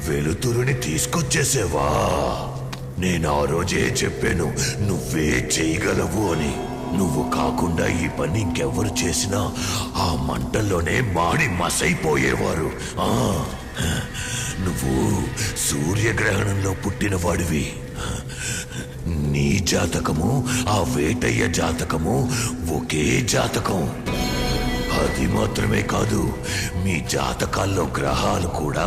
వెలుతురుని తీసుకొచ్చేసేవా? నేను ఆ రోజే చెప్పాను నువ్వే చేయగలవు అని. నువ్వు కాకుండా ఈ పని ఇంకెవరు చేసినా ఆ మంటల్లోనే మాడి మసైపోయేవారు. నువ్వు సూర్యగ్రహణంలో పుట్టిన వాడివి. నీ జాతకము ఆ వేటయ్య జాతకము ఒకే జాతకం. అది మాత్రమే కాదు, మీ జాతకాల్లో గ్రహాలు కూడా